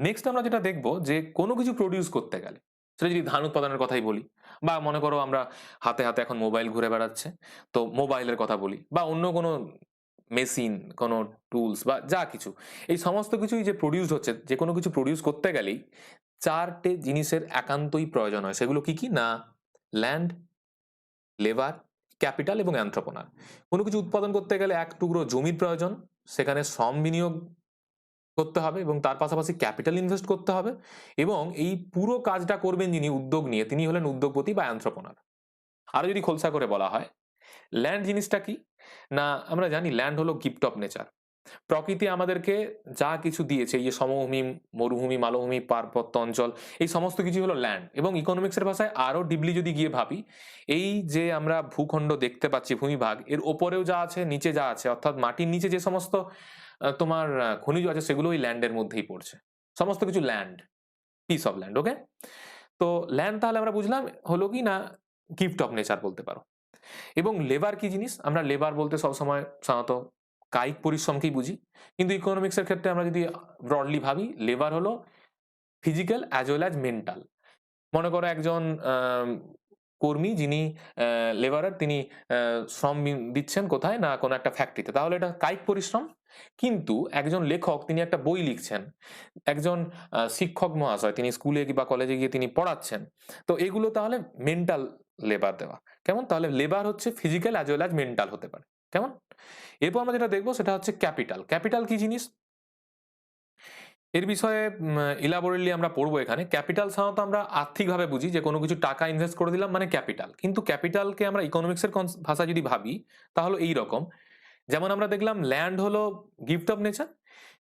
Next আমরা যেটা দেখব যে কোনো কিছু প্রোডিউস করতে গেলে, সেটা যদি ধান উৎপাদনের কথাই বলি বা মনে করো আমরা হাতে, হাতে এখন মোবাইল ঘুরে বেড়াচ্ছে। তো মোবাইলের কথা বলি বা অন্য কোনো মেশিন, কোনো টুলস বা যা কিছু। এই সমস্ত কিছুই যে প্রোডিউসড হচ্ছে, যে কোনো কিছু প্রোডিউস করতে গেলেই ৪ টে জিনিসের একান্তই প্রয়োজন হয়। সেগুলো কি, কি? না ল্যান্ড, লেবার, ক্যাপিটাল এবং এন্ট্রোপনার। কোনো কিছু উৎপাদন করতে গেলে এক টুকরো জমির প্রয়োজন, সেখানে শ্রম বিনিয়োগ করতে হবে এবং তার পাশাপাশি ক্যাপিটাল ইনভেস্ট করতে হবে এবং এই পুরো কাজটা করবেন যিনি উদ্যোগ নিয়ে, তিনি হলেন উদ্যোগপতি বা এন্ট্রোপনার। আরো যদি খোলসা করে বলা হয়, ল্যান্ড জিনিসটা কি? না আমরা জানি ল্যান্ড হলো গিফট অফ নেচার। প্রকৃতি আমাদেরকে যা কিছু দিয়েছে, এই যে সমভূমি, মরুভূমি, মালভূমি, পার্বত্য অঞ্চল, এই সমস্ত কিছু হলো ল্যান্ড। এবং ইকোনমিক্সের ভাষায় আরো ডিপলি যদি গিয়ে ভাবি, এই যে আমরা ভূখণ্ড দেখতে পাচ্ছি, ভূমিভাগ, এর ওপরেও যা আছে, নিচে যা আছে, অর্থাৎ মাটির নিচে যে সমস্ত তোমার খনিজ আছে, সেগুলো ওই ল্যান্ডের মধ্যেই পড়ছে। সমস্ত কিছু ল্যান্ড, পিস অফ ল্যান্ড, ওকে? তো ল্যান্ড তাহলে আমরা বুঝলাম হলো কি না গিফট অফ নেচার বলতে পারো। এবং লেবার কি জিনিস? আমরা লেবার বলতে সবসময় সাধারণত কায়িক পরিশ্রমকেই বুঝি। কিন্তু ইকোনমিক্স এর ক্ষেত্রে আমরা যদি ব্রডলি ভাবি, লেবার হলো physical as well as mental. মনে করো একজন কর্মী যিনি লেবারার, তিনি শ্রম দিচ্ছেন কোথায়? না কোনো একটা ফ্যাক্টরিতে। তাহলে এটা কায়িক পরিশ্রম। কিন্তু একজন লেখক, তিনি একটা বই লিখছেন। একজন শিক্ষক মহাশয়, তিনি স্কুলে বা কলেজে গিয়ে তিনি পড়াচ্ছেন। তো এগুলো তাহলে মেন্টাল লেবার দেওয়া। কেমন? তাহলে লেবার হচ্ছে physical as well as mental হতে পারে। কেমন? এরপর আমরা যেটা দেখব সেটা হচ্ছে ক্যাপিটাল। ক্যাপিটাল কি জিনিস? এর বিষয়ে ইলাবোরেটলি আমরা পড়বো এখানে। ক্যাপিটাল সাধারণত আমরা আর্থিকভাবে বুঝি যে কোনো কিছু টাকা ইনভেস্ট করে দিলাম মানে ক্যাপিটাল। কিন্তু ক্যাপিটালকে আমরা ইকোনমিক্স এর ভাষায় যদি ভাবি, তাহলে এইরকম। যেমন আমরা দেখলাম ল্যান্ড হলো গিফট অফ নেচার,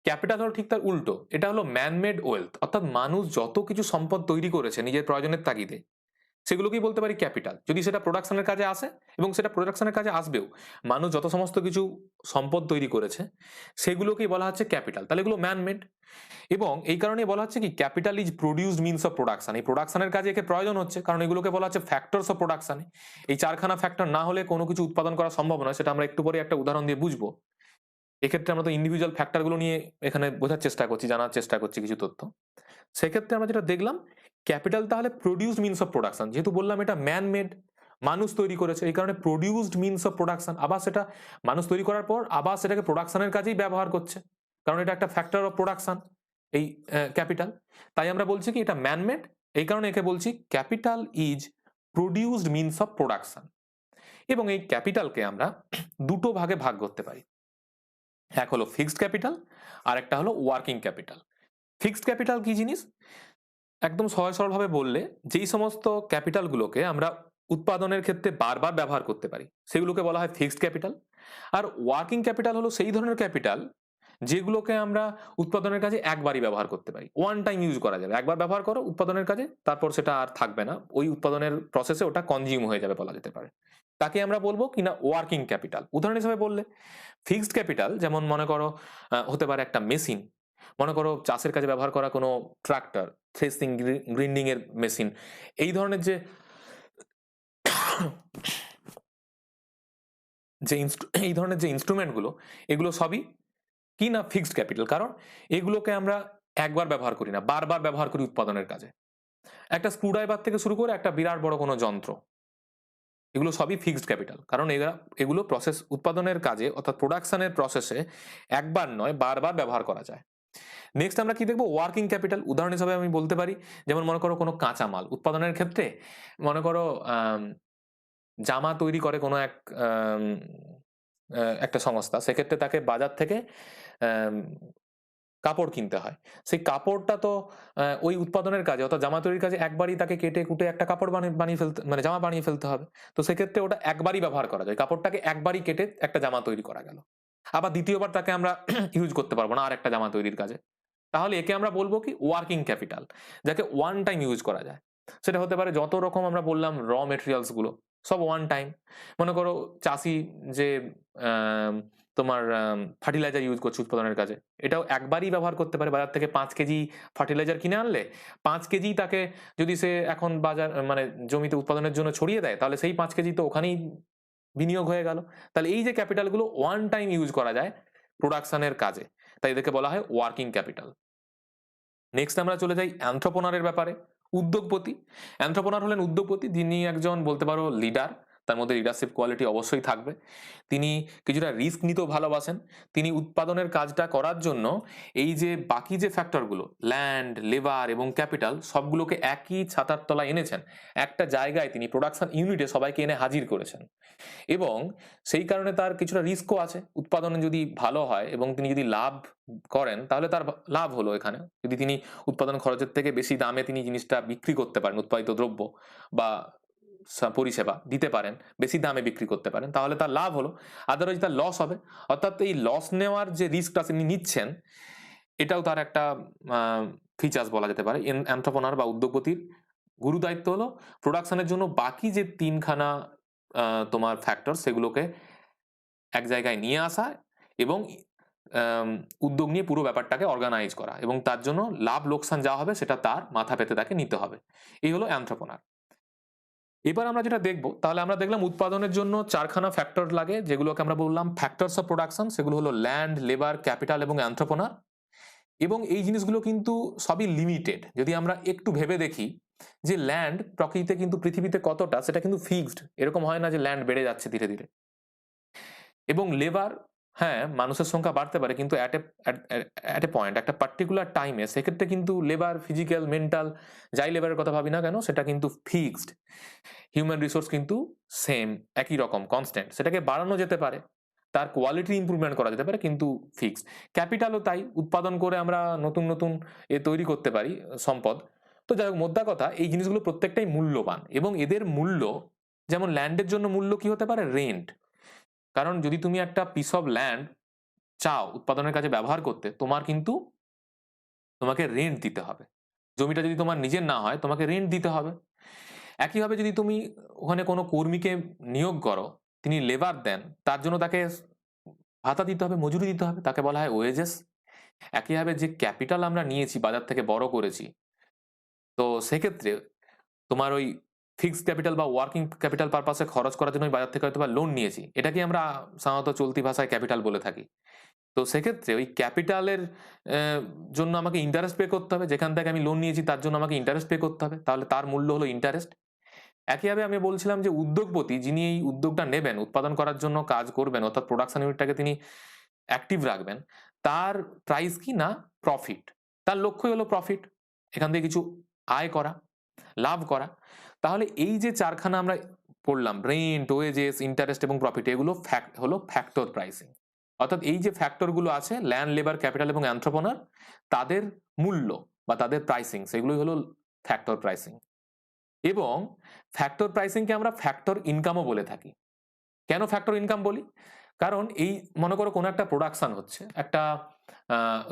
ক্যাপিটাল হলো ঠিক তার উল্টো। এটা হলো ম্যান মেড ওয়েলথ, অর্থাৎ মানুষ যত কিছু সম্পদ তৈরি করেছে নিজের প্রয়োজনের তাগিদে, সেগুলোকেই বলতে পারি ক্যাপিটাল। যদি সেটা প্রোডাকশনের কাজে আসে, এবং সেটা প্রোডাকশনের কাজে আসবেও। মানুষ যত সমস্ত কিছু সম্পদ তৈরি করেছে, সেগুলোকেই বলা হচ্ছে ক্যাপিটাল। তাহলে এগুলো ম্যান মেড। এবং এই কারণেই বলা হচ্ছে কি capital is produced means of production. এই প্রোডাকশনের কাজে একে প্রয়োজন হচ্ছে, কারণ এগুলোকে বলা হচ্ছে ফ্যাক্টরস অফ প্রোডাকশন। এই চারখানা ফ্যাক্টর না হলে কোনো কিছু উৎপাদন করা সম্ভব নয়, সেটা আমরা একটু পরে একটা উদাহরণ দিয়ে বুঝবো। এক্ষেত্রে আমরা তো ইন্ডিভিজুয়াল ফ্যাক্টরগুলো নিয়ে এখানে বোঝার চেষ্টা করছি, জানার চেষ্টা করছি কিছু তথ্য। সেক্ষেত্রে আমরা যেটা দেখলাম, ক্যাপিটাল তাহলে প্রোডিউসড মিনস অফ প্রোডাকশন। যেহেতু বললাম এটা ম্যান মেড, মানুষ তৈরি করেছে, এই কারণে প্রোডিউসড মিনস অফ প্রোডাকশন। আবার সেটা মানুষ তৈরি করার পর আবার সেটাকে প্রোডাকশনের কাজেই ব্যবহার করছে, কারণ এটা একটা ফ্যাক্টর অফ প্রোডাকশন, এই ক্যাপিটাল। তাই আমরা বলছি কি এটা ম্যান মেড, এই কারণে একে বলছি capital is produced means of production. এবং এই ক্যাপিটালকে আমরা দুটো ভাগে ভাগ করতে পারি। এক হলো ফিক্সড ক্যাপিটাল, আর একটা হলো ওয়ার্কিং ক্যাপিটাল। ফিক্সড ক্যাপিটাল কি জিনিস? একদম সহজ সরলভাবে বললে, যেই সমস্ত ক্যাপিটালগুলোকে আমরা উৎপাদনের ক্ষেত্রে বারবার ব্যবহার করতে পারি, সেগুলোকে বলা হয় fixed capital. Are working capital হলো সেই ধরনের ক্যাপিটাল যেগুলোকে আমরা উৎপাদনের কাজে একবারই ব্যবহার করতে পারি, ওয়ান টাইম ইউজ করা যাবে। একবার ব্যবহার করো উৎপাদনের কাজে, তারপর সেটা আর থাকবে না, ওই উৎপাদনের প্রসেসে ওটা কনজিউম হয়ে যাবে বলা যেতে পারে। তাকে আমরা বলবো কিনা ওয়ার্কিং ক্যাপিটাল। উদাহরণ হিসেবে বললে, ফিক্সড ক্যাপিটাল যেমন মনে করো হতে পারে একটা মেশিন। মনে করো চাষের কাজে ব্যবহার করা কোনো ট্রাক্টর, থ্রেসিং, গ্রিন্ডিং এর মেশিন, এই ধরনের যে এই ধরনের যে ইনস্ট্রুমেন্ট গুলো, এগুলো সবই কি না ফিক্সড ক্যাপিটাল। কারণ এগুলোকে আমরা একবার ব্যবহার করি না, বারবার ব্যবহার করি উৎপাদনের কাজে। একটা স্ক্রুড্রাইভার থেকে শুরু করে একটা বিরাট বড় কোনো যন্ত্র, এগুলো সবই ফিক্সড ক্যাপিটাল। কারণ এগুলো প্রসেস উৎপাদনের কাজে, অর্থাৎ প্রোডাকশনের প্রসেসে একবার নয় বারবার ব্যবহার করা যায়। নেক্সট আমরা কি দেখবো? Working capital. উদাহরণ হিসেবে আমি বলতে পারি, যেমন মনে করো কোনো কাঁচামাল উৎপাদনের ক্ষেত্রে, মনে করো জামা তৈরি করে কোনো এক একটা সংস্থা, সেক্ষেত্রে তাকে বাজার থেকে আম, কাপড় কিনতে হয়। সেই কাপড়টা তো ওই উৎপাদনের কাজে, অর্থাৎ জামা তৈরির কাজে একবারই তাকে কেটে কুটে একটা কাপড় বানিয়ে ফেলতে, মানে জামা বানিয়ে ফেলতে হবে। তো সেক্ষেত্রে ওটা একবারই ব্যবহার করা যায়, কাপড়টাকে একবারই কেটে একটা জামা তৈরি করা গেল। আবার দ্বিতীয়বার তাকে আমরা ইউজ করতে পারবো না আর একটা জামা তৈরির কাজে। তাহলে একে আমরা বলবো কি ওয়ার্কিং ক্যাপিটাল, যাকে ওয়ান টাইম ইউজ করা যায়। সেটা হতে পারে যত রকম আমরা বললাম র মেটেরিয়ালস গুলো, সব ওয়ান টাইম। মনে করো চাষি যে আম, তোমার ফার্টিলাইজার ইউজ করছে উৎপাদনের কাজে, এটাও একবারই ব্যবহার করতে পারে। বাজার থেকে 5 কেজি ফার্টিলাইজার কিনে আনলে, 5 কেজি তাকে যদি সে এখন বাজার মানে জমিতে উৎপাদনের জন্য ছড়িয়ে দেয়, তাহলে সেই 5 কেজি তো ওখানেই বিনিয়োগ হয়ে গেল। তাহলে এই যে ক্যাপিটালগুলো ওয়ান টাইম ইউজ করা যায় প্রোডাকশনের কাজে, তাই এদেরকে বলা হয় ওয়ার্কিং ক্যাপিটাল। নেক্সট আমরা চলে যাই এন্ট্রপ্রেনারের ব্যাপারে। উদ্যোগপতি। এন্ট্রপ্রেনার হলেন উদ্যোগপতি, যিনি একজন বলতে পারো লিডার। তার মধ্যে লিডারশিপ কোয়ালিটি অবশ্যই থাকবে। তিনি কিছুটা রিস্ক নিতেও ভালোবাসেন। তিনি উৎপাদনের কাজটা করার জন্য এই যে বাকি যে ফ্যাক্টরগুলো ল্যান্ড, লেবার এবং ক্যাপিটাল সবগুলোকে একই ছাতার তলায় এনেছেন। একটা জায়গায় তিনি প্রোডাকশন ইউনিটে সবাইকে এনে হাজির করেছেন। এবং সেই কারণে তার কিছুটা রিস্কও আছে। উৎপাদনে যদি ভালো হয় এবং তিনি যদি লাভ করেন তাহলে তার লাভ হলো এখানে। যদি তিনি উৎপাদন খরচের থেকে বেশি দামে তিনি জিনিসটা বিক্রি করতে পারেন, উৎপাদিত দ্রব্য বা পরিষেবা দিতে পারেন, বেশি দামে বিক্রি করতে পারেন, তাহলে তার লাভ হলো। আদারওয়াইজ তার লস হবে। অর্থাৎ এই লস নেওয়ার যে রিস্কটা তিনি নিচ্ছেন, এটাও তার একটা ফিচার্স বলা যেতে পারে। এন্ট্রপ্রেনার বা উদ্যোগপতির গুরু দায়িত্ব হলো প্রোডাকশনের জন্য বাকি যে ৩ খানা তোমার ফ্যাক্টর সেগুলোকে এক জায়গায় নিয়ে আসা এবং উদ্যোগ নিয়ে পুরো ব্যাপারটাকে অর্গানাইজ করা, এবং তার জন্য লাভ লোকসান যা হবে সেটা তার মাথা পেতে তাকে নিতে হবে। এই হলো এন্ট্রপ্রেনার। এবার আমরা যেটা দেখব, তাহলে আমরা দেখলাম উৎপাদনের জন্য ৪ খানা ফ্যাক্টর লাগে, যেগুলোকে আমরা বললাম ফ্যাক্টরস অফ প্রোডাকশন। সেগুলো হলো ল্যান্ড, লেবার, ক্যাপিটাল এবং এন্ট্রপ্রেনার। এবং এই জিনিসগুলো কিন্তু সবই লিমিটেড। যদি আমরা একটু ভেবে দেখি যে ল্যান্ড প্রকৃতিতে কিন্তু পৃথিবীতে কতটা সেটা কিন্তু ফিক্সড। এরকম হয় না যে ল্যান্ড বেড়ে যাচ্ছে ধীরে ধীরে। এবং লেবার, হ্যাঁ, মানুষের সংখ্যা বাড়তে পারে, কিন্তু অ্যাট এ পয়েন্ট, একটা পার্টিকুলার টাইমে, সেক্ষেত্রে কিন্তু লেবার, ফিজিক্যাল, মেন্টাল, যাই লেবারের কথা ভাবি না কেন, সেটা কিন্তু ফিক্সড। হিউম্যান রিসোর্স কিন্তু সেম, একই রকম, কনস্ট্যান্ট। সেটাকে বাড়ানো যেতে পারে, তার কোয়ালিটি ইমপ্রুভমেন্ট করা যেতে পারে, কিন্তু ফিক্সড। ক্যাপিটালও তাই, উৎপাদন করে আমরা নতুন নতুন তৈরি করতে পারি সম্পদ। তো যাই হোক, মোদ্দা কথা, এই জিনিসগুলো প্রত্যেকটাই মূল্যবান, এবং এদের মূল্য, যেমন ল্যান্ডের জন্য মূল্য কি হতে পারে? রেন্ট। কারণ যদি তুমি একটা পিস অফ ল্যান্ড চাও উৎপাদনের কাজে ব্যবহার করতে, তোমাকে রেন্ট দিতে হবে। জমিটা যদি তোমার নিজের না হয়, তোমাকে রেন্ট দিতে হবে। একইভাবে যদি তুমি ওখানে কোনো কর্মীকে নিয়োগ করো, তিনি লেবার দেন, তার জন্য তাকে ভাতা দিতে হবে, মজুরি দিতে হবে, তাকে বলা হয় ওয়েজেস। একইভাবে যে ক্যাপিটাল আমরা নিয়েছি, বাজার থেকে বড় করেছি, তো সেক্ষেত্রে তোমার ওই ফিক্সড ক্যাপিটাল বা ওয়ার্কিং ক্যাপিটাল পারপাসে খরচ করার জন্য বাজার থেকে হয়তো বা লোন নিয়েছি, এটাকে আমরা সাধারণত চলতি ভাষায় ক্যাপিটাল বলে থাকি। তো সেক্ষেত্রে ওই ক্যাপিটালের জন্য আমাকে ইন্টারেস্ট পে করতে হবে। যেখান থেকে আমি লোন নিয়েছি তার জন্য আমাকে ইন্টারেস্ট পে করতে হবে, তাহলে তার মূল্য হলো ইন্টারেস্ট। একইভাবে আমি বলছিলাম যে উদ্যোগপতি, যিনি এই উদ্যোগটা নেবেন, উৎপাদন করার জন্য কাজ করবেন, অর্থাৎ প্রোডাকশন ইউনিটটাকে তিনি অ্যাক্টিভ রাখবেন, তার প্রাইস কি না? প্রফিট। তার লক্ষ্যই হলো প্রফিট, এখান থেকে কিছু আয় করা, লাভ করা। তাহলে এই যে ৪ খানা আমরা পড়লাম, রেন্ট, ওয়েজেস, ইন্টারেস্ট এবং প্রফিট, এগুলো হলো ফ্যাক্টর প্রাইসিং। অর্থাৎ এই যে ফ্যাক্টরগুলো আছে, ল্যান্ড, লেবার, ক্যাপিটাল এবং এন্ট্রপ্রেনার, তাদের মূল্য বা তাদের প্রাইসিং, সেগুলোই হলো ফ্যাক্টর প্রাইসিং। এবং ফ্যাক্টর প্রাইসিংকে আমরা ফ্যাক্টর ইনকামও বলে থাকি। কেন ফ্যাক্টর ইনকাম বলি? কারণ এই মনে করো কোনো একটা প্রোডাকশন হচ্ছে, একটা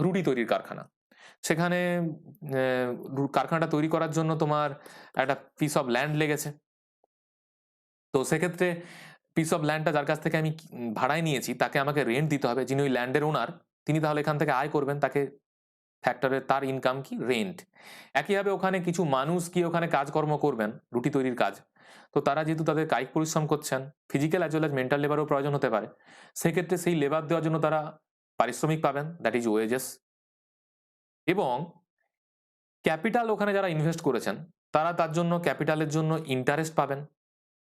রুটি তৈরির কারখানা। সেখানে কারখানাটা তৈরি করার জন্য তোমার একটা পিস অফ ল্যান্ড লেগেছে। তো সেক্ষেত্রে পিস অফ ল্যান্ডটা যার কাছ থেকে আমি ভাড়ায় নিয়েছি, তাকে আমাকে রেন্ট দিতে হবে। যিনি ওই ল্যান্ডের ওনার, তিনি তাহলে এখান থেকে আয় করবেন, তাকে ফ্যাক্টরের তার ইনকাম কি? রেন্ট। একইভাবে ওখানে কিছু মানুষ কি ওখানে কাজকর্ম করবেন, রুটি তৈরির কাজ। তো তারা যেহেতু তাদের কায়িক পরিশ্রম করছেন, physical as well as mental লেবারও প্রয়োজন হতে পারে, সেক্ষেত্রে সেই লেবার দেওয়ার জন্য তারা পারিশ্রমিক পাবেন, দ্যাট ইজ ওয়েজেস। এবং ক্যাপিটাল ওখানে যারা ইনভেস্ট করেছেন, তারা তার জন্য ক্যাপিটালের জন্য ইন্টারেস্ট পাবেন,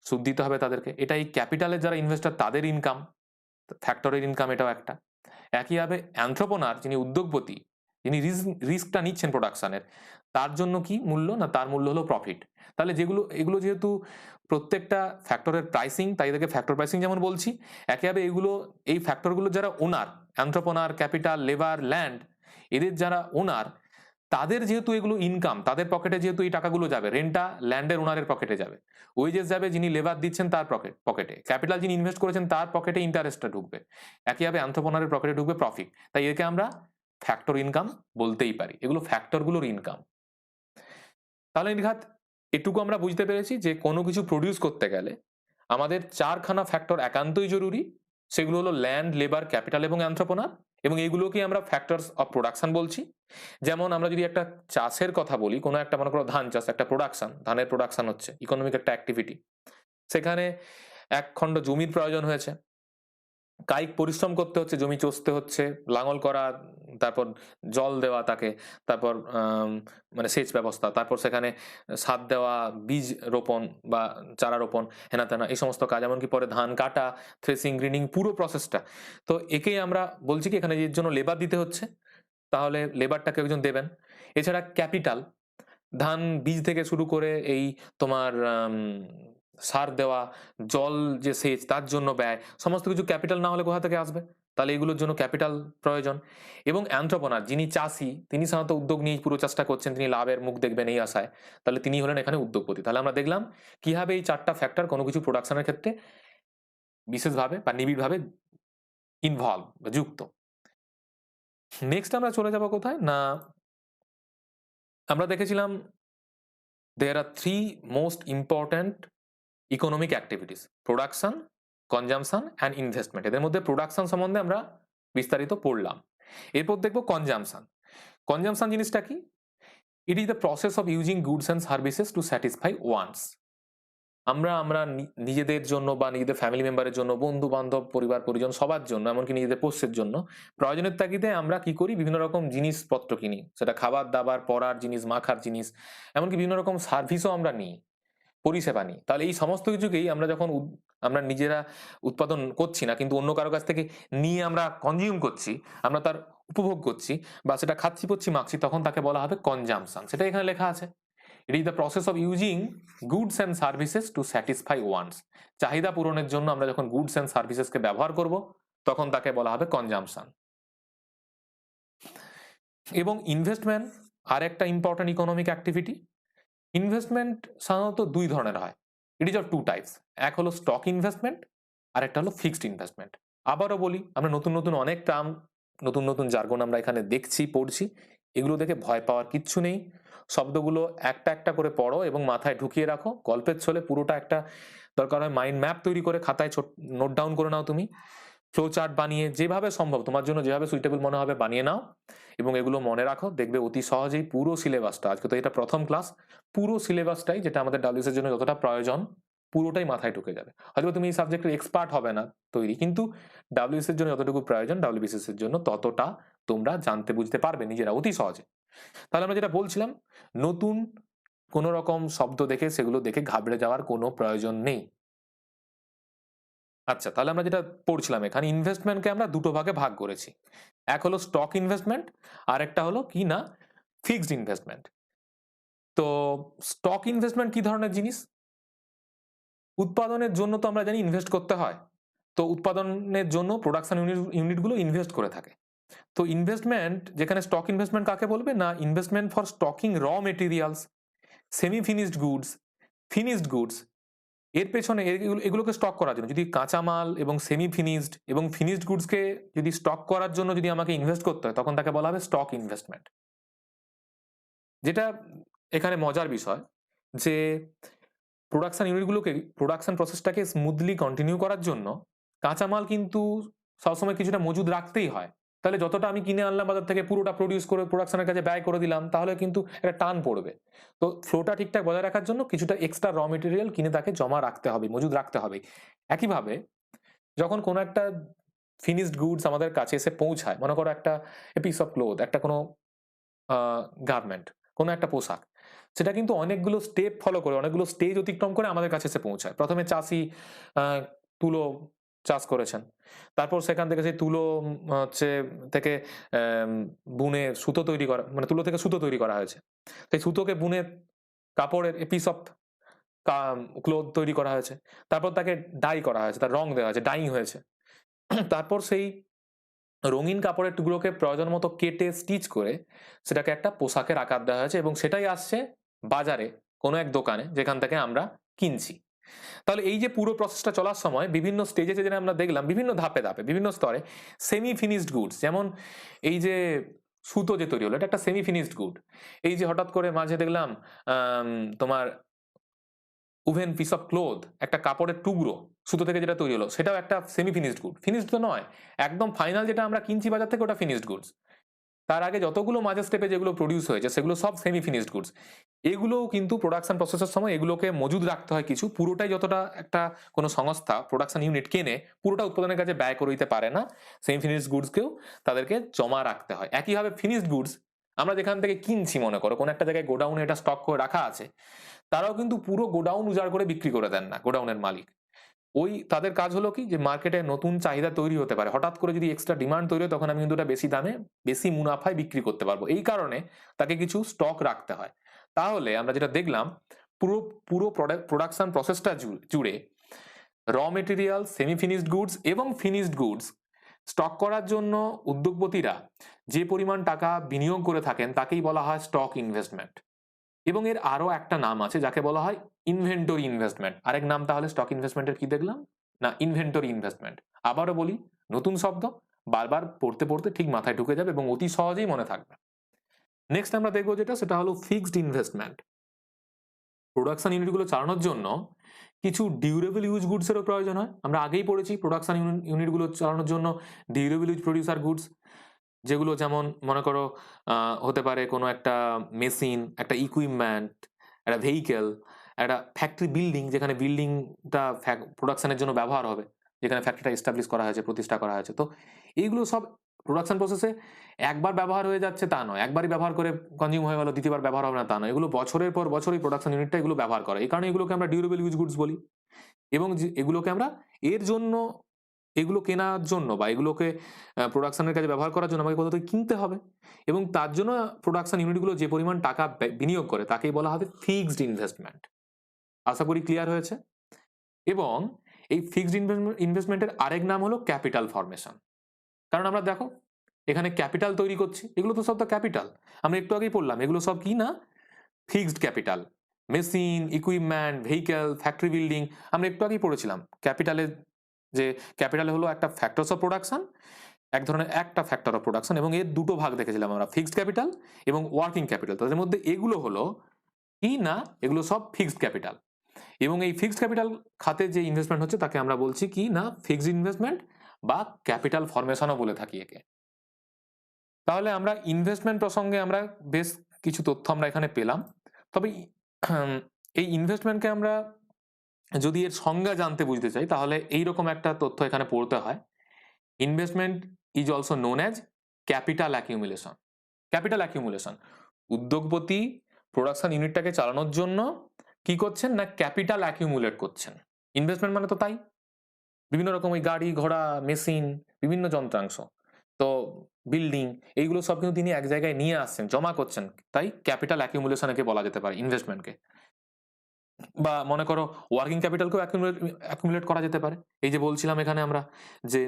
সুদ দিতে হবে তাদেরকে। এটা এই ক্যাপিটালের যারা ইনভেস্টর, তাদের ইনকাম, ফ্যাক্টরের ইনকাম, এটাও একটা। একইভাবে এন্ট্রপ্রেনার, যিনি উদ্যোগপতি, যিনি রিস্কটা নিচ্ছেন প্রোডাকশনের, তার জন্য কি মূল্য? না, তার মূল্য হলো প্রফিট। তাহলে এগুলো যেহেতু প্রত্যেকটা ফ্যাক্টরের প্রাইসিং, তাই এদেরকে ফ্যাক্টর প্রাইসিং যেমন বলছি। একইভাবে এই ফ্যাক্টরগুলো যারা ওনার, এন্ট্রপ্রেনার, ক্যাপিটাল, লেবার, ল্যান্ড, এদের যারা ওনার, তাদের যেহেতু এগুলো ইনকাম, তাদের পকেটে যেহেতু এই টাকাগুলো যাবে, রেন্টটা ল্যান্ডের ওনারের পকেটে যাবে, ওয়েজেস যাবে যিনি লেবার দিচ্ছেন তার পকেটে, ক্যাপিটাল যিনি ইনভেস্ট করেছেন তার পকেটে ইন্টারেস্টটা ঢুকবে, একইভাবে এন্ট্রপ্রেনারের পকেটে ঢুকবে প্রফিট। তাই একে আমরা ফ্যাক্টর ইনকাম বলতেই পারি। এগুলো ফ্যাক্টরগুলোর ইনকাম। তাহলে নির্ঘাত এটুকু আমরা বুঝতে পেরেছি যে কোনো কিছু প্রডিউস করতে গেলে আমাদের ৪ খানা ফ্যাক্টর একান্তই জরুরি। সেগুলো হলো ল্যান্ড, লেবার, ক্যাপিটাল এবং এন্ট্রপ্রেনার, এবং এইগুলোকেই আমরা ফ্যাক্টরস অফ প্রোডাকশন বলছি। যেমন আমরা যদি একটা চাষের কথা বলি, কোনো একটা মনে করো ধান চাষ, একটা প্রোডাকশন, ধানের প্রোডাকশন হচ্ছে, ইকোনমিক একটা অ্যাক্টিভিটি। সেখানে এক খণ্ড জমির প্রয়োজন হয়েছে, কায়িক পরিশ্রম করতে হচ্ছে, জমি চষতে হচ্ছে, লাঙল করা, তারপর জল দেওয়া তাকে, তারপর মানে সেচ ব্যবস্থা, তারপর সেখানে সার দেওয়া, বীজ রোপণ বা চারা রোপণ, হেনা-তেনা এই সমস্ত কাজ। এমনকি পরে ধান কাটা, থ্রেসিং, গ্রিনিং পুরো প্রসেসটা। তো একেই আমরা বলছি কি এখানে এর জন্য লেবার দিতে হচ্ছে, তাহলে লেবারটা কেউ একজন দেবেন। এছাড়া ক্যাপিটাল, ধান বীজ থেকে শুরু করে এই তোমার সার দেওয়া, জল যে সেচ তার জন্য ব্যয়, সমস্ত কিছু ক্যাপিটাল না হলে কোথা থেকে আসবে? তাহলে এগুলোর জন্য ক্যাপিটাল প্রয়োজন। এবং এন্ত্রপ্রেনার যিনি চাষী, তিনি সাধারণত উদ্যোগ নিয়ে পুরো চাষটা করছেন, তিনি লাভের মুখ দেখবেন এই আশায়। তাহলে তিনি হলেন এখানে উদ্যোগপতি। তাহলে আমরা দেখলাম কিভাবে এই ৪ টা ফ্যাক্টর কোনো কিছু প্রোডাকশনের ক্ষেত্রে বিশেষভাবে বা নিবিড়ভাবে ইনভলভ বা যুক্ত। নেক্সট আমরা চলে যাব কোথায়? না আমরা দেখেছিলাম there are 3 most important economic activities: production, consumption and investment. এদের মধ্যে প্রোডাকশন সম্বন্ধে আমরা বিস্তারিত পড়লাম। এরপর দেখব কনজাম্পশন। কনজাম্পশন জিনিসটা কি? It is the process of using goods and services to satisfy wants. আমরা নিজেদের জন্য বা নিজেদের ফ্যামিলি মেম্বারের জন্য, বন্ধু-বান্ধব, পরিবার-পরিজন সবার জন্য, এমনকি নিজেদের পোষ্যের জন্য প্রয়োজনের তাগিদে আমরা কি করি? বিভিন্ন রকম জিনিসপত্র কিনি। সেটা খাবার-দাবার, পড়ার জিনিস, মাখার জিনিস, এমনকি বিভিন্ন রকম সার্ভিসও আমরা নিই। পরিষেবা নিই। তাহলে এই সমস্ত কিছুকেই আমরা যখন আমরা নিজেরা উৎপাদন করছি না, কিন্তু অন্য কারো কাছ থেকে নিয়ে আমরা কনজিউম করছি, আমরা তার উপভোগ করছি বা সেটা খাচ্ছি, পরছি, মাখছি, তখন তাকে বলা হবে কনজাম্পশন। সেটা এখানে লেখা আছে। It is the process of using goods and services to satisfy wants. চাহিদা পূরণের জন্য আমরা যখন গুডস অ্যান্ড সার্ভিসেসকে ব্যবহার করব, তখন তাকে বলা হবে কনজাম্পশন। এবং ইনভেস্টমেন্ট আরেকটা ইম্পর্টেন্ট ইকোনমিক অ্যাক্টিভিটি। ইনভেস্টমেন্ট সাধারণত ২ ধরনের হয়। It is of 2 types. এক হলো স্টক ইনভেস্টমেন্ট, আরেকটা হলো ফিক্সড ইনভেস্টমেন্ট। আবারও বলি, আমরা নতুন অনেক টার্ম, নতুন জার্গন আমরা এখানে দেখছি, পড়ছি। এগুলো দেখে ভয় পাওয়ার কিচ্ছু নেই। শব্দগুলো একটা করে পড়ো এবং মাথায় ঢুকিয়ে রাখো। গল্পের ছলে পুরোটা একটা দরকার হয় মাইন্ড ম্যাপ তৈরি করে খাতায় নোট ডাউন করে নাও তুমি। ফ্লো চার্ট বানিয়ে যেভাবে সম্ভব তোমার জন্য যেভাবে সুইটেবল মনে হবে বানিয়ে নাও এবং এগুলো মনে রাখো। দেখবে অতি সহজেই পুরো সিলেবাসটা, আজকে তো এটা প্রথম ক্লাস, পুরো সিলেবাসটাই যেটা আমাদের ডাব্লিউএস এর জন্য যতটা প্রয়োজন পুরোটাই মাথায় ঢুকে যাবে। হয়তো তুমি এই সাবজেক্টের এক্সপার্ট হবে না তৈরি, কিন্তু ডাব্লিউএস এর জন্য যতটুকু প্রয়োজন ডাব্লিউবিসিএস এর জন্য ততটা তোমরা জানতে বুঝতে পারবে নিজেরা অতি সহজে। তাহলে আমরা যেটা বলছিলাম, নতুন কোন রকম শব্দ দেখে সেগুলো দেখে ঘাবড়ে যাওয়ার কোনো প্রয়োজন নেই। আচ্ছা, তাহলে আমরা যেটা পড়ছিলাম এখানে, ইনভেস্টমেন্টকে আমরা দুটো ভাগে ভাগ করেছি। এক হলো স্টক ইনভেস্টমেন্ট, আর একটা হলো কি না ফিক্সড ইনভেস্টমেন্ট। তো স্টক ইনভেস্টমেন্ট কি ধরনের জিনিস? উৎপাদনের জন্য তো আমরা জানি ইনভেস্ট করতে হয়। তো উৎপাদনের জন্য প্রোডাকশন ইউনিটগুলো ইনভেস্ট করে থাকে। তো ইনভেস্টমেন্ট যেখানে স্টক ইনভেস্টমেন্ট কাকে বলবে? না investment for stocking raw materials, semi finished goods, finished goods. এর পেছনে এগুলোকে স্টক করার জন্য যদি কাঁচামাল এবং সেমি ফিনিশড এবং ফিনিশড গুডসকে যদি স্টক করার জন্য যদি আমাকে ইনভেস্ট করতে হয়, তখন তাকে বলা হবে স্টক ইনভেস্টমেন্ট। যেটা এখানে মজার বিষয় যে প্রোডাকশন ইউনিটগুলোকে প্রোডাকশন প্রসেসটাকে স্মুথলি কন্টিনিউ করার জন্য কাঁচামাল কিন্তু সবসময় কিছুটা মজুদ রাখতেই হয়। তাহলে যতটা আমি কিনে আনলাম বাজার থেকে পুরোটা প্রডিউস করে প্রোডাকশনের কাজে ব্যয় করে দিলাম, তাহলে কিন্তু একটা টান পড়বে। তো ফ্লোটা ঠিকঠাক বজায় রাখার জন্য কিছুটা এক্সট্রা র মেটেরিয়াল কিনে তাকে জমা রাখতে হবে, মজুদ রাখতে হবে। একইভাবে যখন কোনো একটা ফিনিশড গুডস আমাদের কাছে এসে পৌঁছায়, মনে করো একটা পিস অফ ক্লোথ, একটা কোনো গার্মেন্ট, কোনো একটা পোশাক, সেটা কিন্তু অনেকগুলো স্টেপ ফলো করে, অনেকগুলো স্টেজ অতিক্রম করে আমাদের কাছে এসে পৌঁছায়। প্রথমে চাষি তুলো চাষ করেছেন, তারপর সেখান থেকে সেই তুলো হচ্ছে থেকে বুনে সুতো তৈরি করা, মানে তুলো থেকে সুতো তৈরি করা হয়েছে। সেই সুতোকে বুনে কাপড়ের পিস অফ ক্লোথ তৈরি করা হয়েছে। তারপর তাকে ডাই করা হয়েছে, তার রং দেওয়া হয়েছে, ডাইং হয়েছে। তারপর সেই রঙিন কাপড়ের টুকরোকে প্রয়োজন মতো কেটে স্টিচ করে সেটাকে একটা পোশাকের আকার দেওয়া হয়েছে এবং সেটাই আসছে বাজারে কোনো এক দোকানে, যেখান থেকে আমরা কিনছি। তাহলে এই যে পুরো প্রসেসটা চলার সময় বিভিন্ন স্টেজে যেটা আমরা দেখলাম, বিভিন্ন ধাপে বিভিন্ন স্তরে সেমি ফিনিশড গুডস, যেমন এই যে সুতো যে তৈরি হলো, এটা একটা সেমি ফিনিশড গুড। এই যে হঠাৎ করে মাঝে দেখলাম তোমার উভেন পিস অফ ক্লোথ, একটা কাপড়ের টুকরো সুতো থেকে যেটা তৈরি হলো, সেটাও একটা সেমি ফিনিশড গুড। ফিনিশড তো নয়, একদম ফাইনাল যেটা আমরা কিনছি বাজার থেকে ওটা ফিনিশড গুডস। তার আগে যতগুলো মাঝের স্টেপে যেগুলো প্রডিউস হয়েছে সেগুলো সব সেমি ফিনিশড গুডস। এগুলোও কিন্তু প্রোডাকশন প্রসেসের সময় এগুলোকে মজুদ রাখতে হয় কিছু। পুরোটাই যতটা একটা কোনো সংস্থা প্রোডাকশন ইউনিট কেনে, পুরোটা উৎপাদনের কাজে ব্যয় করে দিতে পারে না। সেমি ফিনিশড গুডসকেও তাদেরকে জমা রাখতে হয়। একইভাবে ফিনিশড গুডস আমরা যেখান থেকে কিনছি, মনে করো কোনো একটা জায়গায় গোডাউনে এটা স্টক করে রাখা আছে, তারাও কিন্তু পুরো গোডাউন উজাড় করে বিক্রি করে দেন না গোডাউনের মালিক। ওই তাদের কাজ হলো কি, যে মার্কেটে নতুন চাহিদা তৈরি হতে পারে, হঠাৎ করে যদি এক্সট্রা ডিমান্ড তৈরি হয় তখন আমি কিন্তু ওটা বেশি দামে বেশি মুনাফায় বিক্রি করতে পারবো। এই কারণে তাকে কিছু স্টক রাখতে হয়। তাহলে আমরা যেটা দেখলাম, পুরো পুরো প্রোডাকশন প্রসেসটা জুড়ে র মেটেরিয়াল, সেমি ফিনিশড গুডস এবং ফিনিশড গুডস স্টক করার জন্য উদ্যোগপতিরা যে পরিমাণ টাকা বিনিয়োগ করে থাকেন তাকেই বলা হয় স্টক ইনভেস্টমেন্ট। এবং এর আরো একটা নাম আছে যাকে বলা হয় ইনভেন্টরি ইনভেস্টমেন্ট। আরেক নাম তাহলে স্টক ইনভেস্টমেন্টের কি দেখলাম না, ইনভেন্টরি ইনভেস্টমেন্ট। আবারও বলি, নতুন শব্দ, বারবার পড়তে পড়তে ঠিক মাথায় ঢুকে যাবে এবং অতি সহজেই মনে থাকবে। নেক্সট আমরা দেখবো যেটা, সেটা হলো ফিক্সড ইনভেস্টমেন্ট। প্রোডাকশন ইউনিটগুলো চালানোর জন্য কিছু ডিউরেবল ইউজ গুডসেরও প্রয়োজন হয়। আমরা আগেই পড়েছি প্রোডাকশন ইউনিটগুলো চালানোর জন্য ডিউরেবল ইউজ প্রডিউসার গুডস, যেগুলো যেমন মনে করো হতে পারে কোনো একটা মেশিন, একটা ইকুইপমেন্ট, একটা ভেহিকেল, একটা ফ্যাক্টরি বিল্ডিং, যেখানে বিল্ডিংটা প্রোডাকশনের জন্য ব্যবহার হবে, যেখানে ফ্যাক্টরিটা এস্টাবলিশ করা হয়েছে, প্রতিষ্ঠা করা হয়েছে। তো এইগুলো সব প্রোডাকশন প্রসেসে একবার ব্যবহার হয়ে যাচ্ছে তা নয়, একবারই ব্যবহার করে কনজিউম হয়ে গেল, দ্বিতীয়বার ব্যবহার হবে না তা নয়, এগুলো বছরের পর বছরই প্রোডাকশন ইউনিটটা এগুলো ব্যবহার করে। এই কারণে এগুলোকে আমরা ডিউরেবল ইউজ গুডস বলি। এবং এগুলোকে আমরা এর জন্য, এগুলো কেনার জন্য বা এগুলোকে প্রোডাকশনের কাজে ব্যবহার করার জন্য আমাকে কোথাও থেকে কিনতে হবে, এবং তার জন্য প্রোডাকশন ইউনিটগুলো যে পরিমাণ টাকা বিনিয়োগ করে তাকেই বলা হবে ফিক্সড ইনভেস্টমেন্ট। আশা করি ক্লিয়ার হয়েছে। এবং এই ফিক্সড ইনভেস্টমেন্টের আরেক নাম হলো ক্যাপিটাল ফর্মেশন। কারণ আমরা দেখো এখানে ক্যাপিটাল তৈরি করছি, এগুলো তো সব তো ক্যাপিটাল। আমরা একটু আগেই পড়লাম এগুলো সব কি না, fixed capital. Machine, equipment, vehicle, factory building, আমরা একটু আগেই পড়েছিলাম ক্যাপিটালের যে ক্যাপিটাল হলো একটা ফ্যাক্টরস অফ প্রোডাকশন, এক ধরনের একটা ফ্যাক্টর অফ প্রোডাকশন, এবং এর দুটো ভাগ দেখেছিলাম আমরা, ফিক্সড ক্যাপিটাল এবং ওয়ার্কিং ক্যাপিটাল। তাদের মধ্যে এগুলো হলো কি না, এগুলো সব ফিক্সড ক্যাপিটাল। এবং এই ফিক্সড ক্যাপিটাল খাতে যে ইনভেস্টমেন্ট হচ্ছে তাকে আমরা বলছি কি না, ফিক্সড ইনভেস্টমেন্ট বা ক্যাপিটাল ফরমেশনও বলে থাকি একে। তাহলে আমরা ইনভেস্টমেন্ট প্রসঙ্গে আমরা বেশ কিছু তথ্য আমরা এখানে পেলাম। তবে এই ইনভেস্টমেন্টকে আমরা যদি এর সংজ্ঞা জানতে বুঝতে চাই তাহলে এইরকম একটা তথ্য এখানে পড়তে হয়। Investment is also known as capital accumulation. Capital accumulation, উদ্যোগপতি প্রোডাকশন ইউনিটটাকে চালানোর জন্য কি করছেন না, ক্যাপিটাল অ্যাকিউমুলেট করছেন। ইনভেস্টমেন্ট মানে তো তাই, বিভিন্ন রকম ওই গাড়ি ঘোড়া, মেশিন, বিভিন্ন যন্ত্রাংশ, তো বিল্ডিং, এইগুলো সব কিন্তু তিনি এক জায়গায় নিয়ে আসছেন, জমা করছেন, তাই ক্যাপিটাল অ্যাকিউমুলেশন একে বলা যেতে পারে ইনভেস্টমেন্টকে। বা মনে করো ওয়ার্কিং ক্যাপিটালকেও অ্যাকুমুলেট করা যেতে পারে। এই যে বলছিলাম এখানে আমরা যে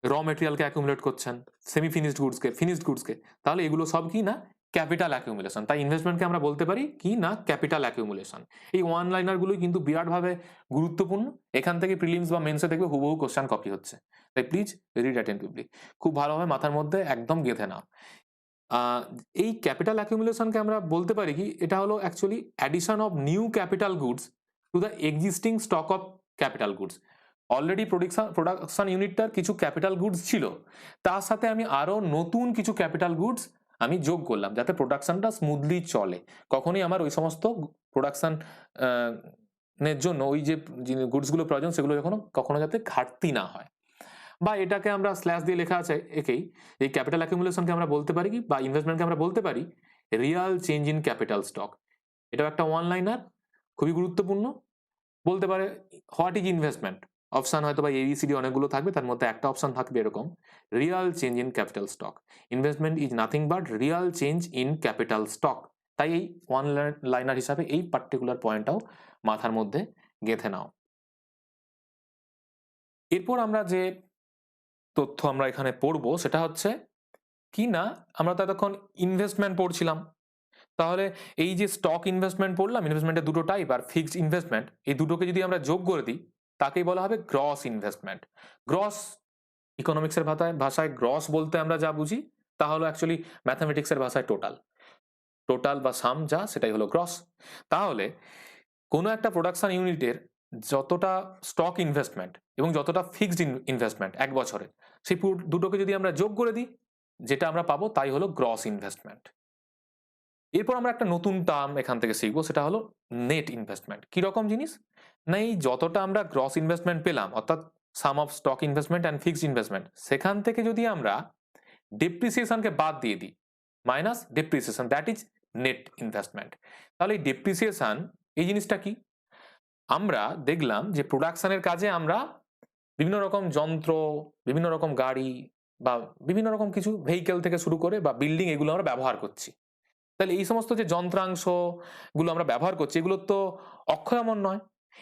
র মেটেরিয়ালকে অ্যাকুমুলেট করছেন, সেমি ফিনিশড গুডসকে, ফিনিশড গুডসকে, তাহলে এগুলো সব কি না, ক্যাপিটাল অ্যাকিউমুলেশন। তাই ইনভেস্টমেন্টকে আমরা বলতে পারি কি না, ক্যাপিটাল অ্যাকিউমুলেশন। এই ওয়ান লাইনারগুলোই কিন্তু বিরাটভাবে গুরুত্বপূর্ণ। এখান থেকে প্রিলিমস বা মেন্সে দেখবে হুবহু কোশ্চেন কপি হচ্ছে। তাই প্লিজ রিড অ্যাটেন্টিভলি, খুব ভালোভাবে মাথার মধ্যে একদম গেঁথে নাও। এই ক্যাপিটাল অ্যাকিউমুলেশনকে আমরা বলতে পারি কি, এটা হলো actually addition of new capital goods to the existing stock of capital goods. Already production ইউনিটটার কিছু ক্যাপিটাল গুডস ছিল, তার সাথে আমি আরো নতুন কিছু ক্যাপিটাল গুডস আমি যোগ করলাম যাতে প্রোডাকশনটা স্মুথলি চলে। কখনোই আমার ওই সমস্ত প্রোডাকশন এর জন্য ওই যে গুডসগুলো প্রয়োজন সেগুলো কখনো যাতে ঘাটতি না হয়। বা এটাকে আমরা স্ল্যাশ দিয়ে লেখা আছে একেই, এই ক্যাপিটাল অ্যাকুমুলেশনকে আমরা বলতে পারি কি, বা ইনভেস্টমেন্টকে আমরা বলতে পারি Real change in capital stock. এটাও একটা ওয়ান লাইনার, খুবই গুরুত্বপূর্ণ। বলতে পারে হোয়াট ইজ ইনভেস্টমেন্ট, অপশন হয়তো বা এবিসিডি অনেকগুলো থাকবে, তার মধ্যে একটা অপশন থাকবে এরকম, Real change in capital stock. Investment is nothing but Real change in capital stock. তাই এই ওয়ান লাইনার হিসাবে এই পার্টিকুলার পয়েন্টটাও মাথার মধ্যে গেঁথে নাও। এরপর আমরা যে তথ্য আমরা এখানে পড়বো সেটা হচ্ছে কি না, আমরা তো এতক্ষণ ইনভেস্টমেন্ট পড়ছিলাম, তাহলে এই যে স্টক ইনভেস্টমেন্ট পড়লাম, ইনভেস্টমেন্টের দুটো টাইপ আর ফিক্সড ইনভেস্টমেন্ট, এই দুটোকে যদি আমরা যোগ করে দিই তাকেই বলা হবে গ্রস ইনভেস্টমেন্ট। গ্রস, ইকোনমিক্সের ভাষায় গ্রস বলতে আমরা যা বুঝি তা হলো অ্যাকচুয়ালি ম্যাথামেটিক্সের ভাষায় টোটাল। টোটাল বা সাম যা, সেটাই হলো গ্রস। তাহলে কোনো একটা প্রোডাকশন ইউনিটের যতটা স্টক ইনভেস্টমেন্ট এবং যতটা ফিক্সড ইনভেস্টমেন্ট এক বছরে, সেই দুটোকে যদি আমরা যোগ করে দিই, যেটা আমরা পাবো তাই হলো গ্রস ইনভেস্টমেন্ট। এরপর আমরা একটা নতুন টার্ম এখান থেকে শিখব, সেটা হলো নেট ইনভেস্টমেন্ট। কিরকম জিনিস? না এই যতটা আমরা গ্রস ইনভেস্টমেন্ট পেলাম, অর্থাৎ sum of stock investment and fixed investment, সেখান থেকে যদি আমরা ডেপ্রিসিয়েশনকে বাদ দিয়ে দিই, minus depreciation, that is net investment. তাহলে এই ডেপ্রিসিয়েশন এই জিনিসটা কি? আমরা দেখলাম যে প্রোডাকশনের কাজে আমরা বিভিন্ন রকম যন্ত্র, বিভিন্ন রকম গাড়ি বা বিভিন্ন রকম কিছু ভেহিকেল থেকে শুরু করে বা বিল্ডিং, এগুলো আমরা ব্যবহার করছি। তাহলে এই সমস্ত যে যন্ত্রাংশগুলো আমরা ব্যবহার করছি, এগুলো তো অক্ষয় অমর নয়।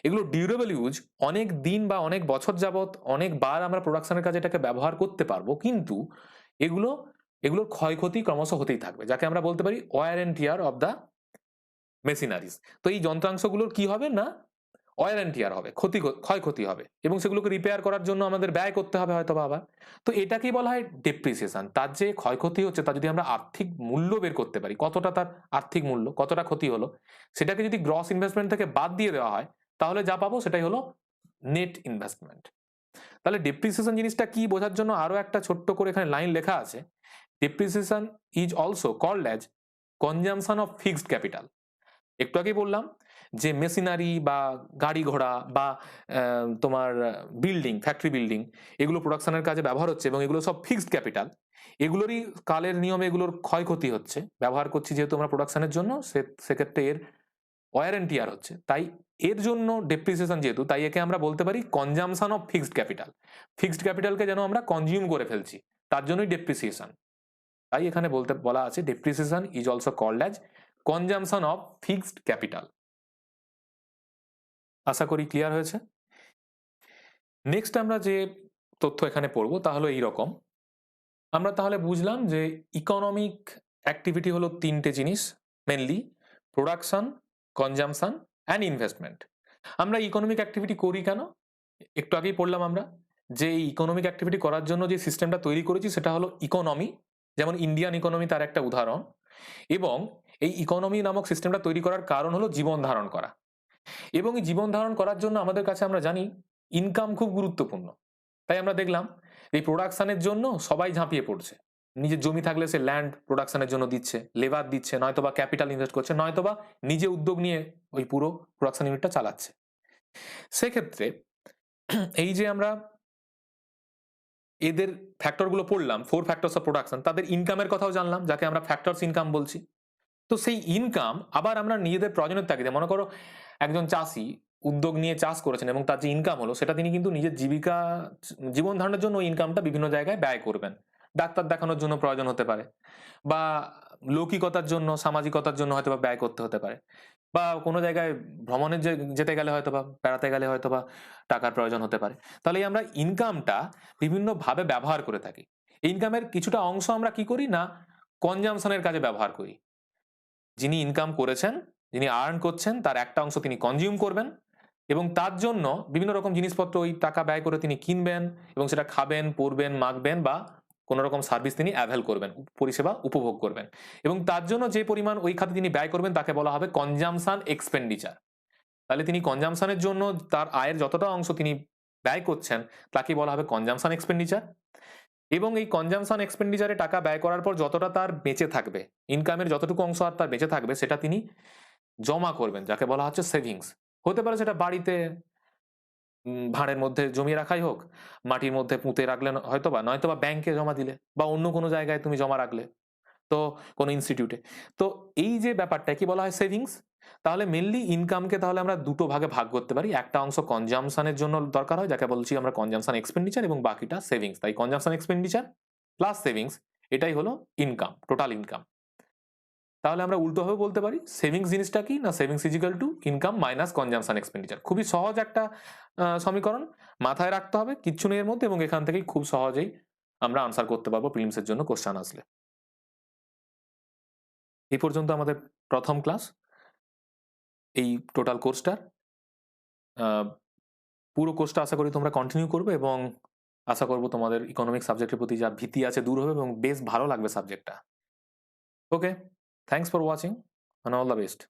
এগুলো ডিউরেবল ইউজ, অনেক দিন বা অনেক বছর যাবত অনেকবার আমরা প্রোডাকশনের কাজে এটাকে ব্যবহার করতে পারবো। কিন্তু এগুলো এগুলোর ক্ষয়ক্ষতি ক্রমশ হতেই থাকবে, যাকে আমরা বলতে পারি wear and tear of the machineries. তো এই যন্ত্রাংশগুলোর কি হবে না, ওয়্যার অ্যান্ড টিয়ার হবে, ক্ষয়ক্ষতি হবে, এবং সেগুলোকে রিপেয়ার করার জন্য আমাদের ব্যয় করতে হবে হয়তোবা আবার। তো এটাকেই বলা হয় ডেপ্রিসিয়েশন। তার যে ক্ষয়ক্ষতি হচ্ছে, তার যদি আমরা আর্থিক মূল্য বের করতে পারি, কতটা তার আর্থিক মূল্য, কতটা ক্ষতি হলো, সেটাকে যদি গ্রস ইনভেস্টমেন্ট থেকে বাদ দিয়ে দেওয়া হয়, তাহলে যা পাবো সেটাই হলো নেট ইনভেস্টমেন্ট। তাহলে ডেপ্রিসিয়েশন জিনিসটা কি বোঝার জন্য আরো একটা ছোট্ট করে এখানে লাইন লেখা আছে। Depreciation is also called as consumption of fixed capital. একটু আগেই বললাম যে মেশিনারি বা গাড়ি ঘোড়া বা তোমার বিল্ডিং, ফ্যাক্টরি বিল্ডিং, এগুলো প্রোডাকশনের কাজে ব্যবহার হচ্ছে এবং এগুলো সব ফিক্সড ক্যাপিটাল। এগুলোরই কালের নিয়মে এগুলোর ক্ষয়ক্ষতি হচ্ছে, ব্যবহার করছি যেহেতু আমরা প্রোডাকশনের জন্য, সেক্ষেত্রে এর ওয়্যার অ্যান্ড টিয়ার হচ্ছে। তাই এর জন্য ডেপ্রিসিয়েশন যেহেতু, তাই একে আমরা বলতে পারি consumption of fixed capital. Fixed ক্যাপিটালকে যেন আমরা কনজিউম করে ফেলছি, তার জন্যই ডেপ্রিসিয়েশন। তাই এখানে বলা আছে depreciation is also called as consumption of fixed capital. আশা করি ক্লিয়ার হয়েছে। নেক্সট আমরা যে তথ্য এখানে পড়বো তা হলো এইরকম। আমরা তাহলে বুঝলাম যে ইকোনমিক অ্যাক্টিভিটি হলো তিনটে জিনিস, mainly production, consumption and investment. আমরা ইকোনমিক অ্যাক্টিভিটি করি কেন? একটু আগেই পড়লাম আমরা যে এই ইকোনমিক অ্যাক্টিভিটি করার জন্য যে সিস্টেমটা তৈরি করেছি সেটা হলো ইকোনমি। যেমন ইন্ডিয়ান ইকোনমি তার একটা উদাহরণ। এবং এই ইকোনমি নামক সিস্টেমটা তৈরি করার কারণ হলো জীবন ধারণ করা। এবং এই জীবন ধারণ করার জন্য আমাদের কাছে আমরা জানি ইনকাম খুব গুরুত্বপূর্ণ। তাই আমরা দেখলাম এই প্রোডাকশনের জন্য সবাই ঝাঁপিয়ে পড়ছে। নিজের জমি থাকলে সে ল্যান্ড প্রোডাকশনের জন্য দিচ্ছে, লেবার দিচ্ছে, নয়তোবা ক্যাপিটাল ইনভেস্ট করছে, নয়তোবা নিজে উদ্যোগ নিয়ে ওই পুরো প্রোডাকশন ইউনিটটা চালাচ্ছে। সেক্ষেত্রে এই যে আমরা এদের ফ্যাক্টরগুলো পড়লাম, 4 ফ্যাক্টরস অফ প্রোডাকশন, তাদের ইনকামের কথাও জানলাম, যাকে আমরা ফ্যাক্টরস ইনকাম বলছি। তো সেই ইনকাম আবার আমরা নিজেদের প্রয়োজনের তাগিদে, মনে করো একজন চাষি উদ্যোগ নিয়ে চাষ করেছেন এবং তার যে ইনকাম হলো সেটা তিনি কিন্তু নিজের জীবন ধারণের জন্য ওই ইনকামটা বিভিন্ন জায়গায় ব্যয় করবেন। ডাক্তার দেখানোর জন্য প্রয়োজন হতে পারে, বা লৌকিকতার জন্য, সামাজিকতার জন্য হয়তো বা ব্যয় করতে হতে পারে, বা কোনো জায়গায় ভ্রমণে যেতে গেলে হয়তো বা বেড়াতে গেলে হয়তো বা টাকার প্রয়োজন হতে পারে। তাহলে এই আমরা ইনকামটা বিভিন্নভাবে ব্যবহার করে থাকি। ইনকামের কিছুটা অংশ আমরা কি করি না, কনজাম্পশনের কাজে ব্যবহার করি। যিনি ইনকাম করেছেন, যিনি আর্ন করছেন, তার একটা অংশ তিনি কনজিউম করবেন এবং তার জন্য বিভিন্ন রকম জিনিসপত্র ওই টাকা ব্যয় করে তিনি কিনবেন এবং সেটা খাবেন, পরবেন, মাখবেন বা কোনো রকম সার্ভিস তিনি অ্যাভেল করবেন, পরিষেবা উপভোগ করবেন। এবং তার জন্য যে পরিমাণ ওই খাতে তিনি ব্যয় করবেন তাকে বলা হবে কনজাম্পশন এক্সপেন্ডিচার। তাহলে তিনি কনজাম্পশনের জন্য তার আয়ের যতটা অংশ তিনি ব্যয় করছেন তাকে বলা হবে কনজাম্পশন এক্সপেন্ডিচার। এবং এই কনজাম্পশন এক্সপেন্ডিচারে টাকা ব্যয় করার পর যতটা তার বেঁচে থাকবে, ইনকামের যতটুকু অংশ আর তার বেঁচে থাকবে, সেটা তিনি জমা করবেন, যাকে বলা হচ্ছে সেভিংস। হতে পারে সেটা বাড়িতে ভাঁড়ের মধ্যে জমিয়ে রাখাই হোক, মাটির মধ্যে পুঁতে রাখলেন হয়তোবা, নয়তোবা ব্যাংকে জমা দিলে, বা অন্য কোনো জায়গায় তুমি জমা রাখলে, তো কোনো ইনস্টিটিউটে। তো এই যে ব্যাপারটা কি বলা হয় সেভিংস। তাহলে মেনলি ইনকামকে তাহলে আমরা দুটো ভাগে ভাগ করতে পারি। একটা অংশ কনজাম্পশনের জন্য দরকার হয়, যাকে বলছি আমরা কনজাম্পশন এক্সপেন্ডিচার, এবং বাকিটা সেভিংস। তাই কনজাম্পশন এক্সপেন্ডিচার প্লাস সেভিংস, এটাই হলো ইনকাম, টোটাল ইনকাম। তাহলে আমরা উল্টোভাবে বলতে পারি সেভিংস জিনিসটা কি না, savings is equal to income minus consumption expenditure. খুবই সহজ একটা সমীকরণ, মাথায় রাখতে হবে, কিচ্ছু নেই এর মধ্যে, এবং এখান থেকেই খুব সহজেই আমরা আনসার করতে পারবো প্রিলিমসের জন্য কোশ্চেন আসলে। এই পর্যন্ত আমাদের প্রথম ক্লাস এই টোটাল কোর্সটার। পুরো কোর্সটা আশা করি তোমরা কন্টিনিউ করবে এবং আশা করবো তোমাদের ইকোনমিক সাবজেক্টের প্রতি যা ভীতি আছে দূর হবে এবং বেশ ভালো লাগবে সাবজেক্টটা। Okay, thanks for watching and all the best.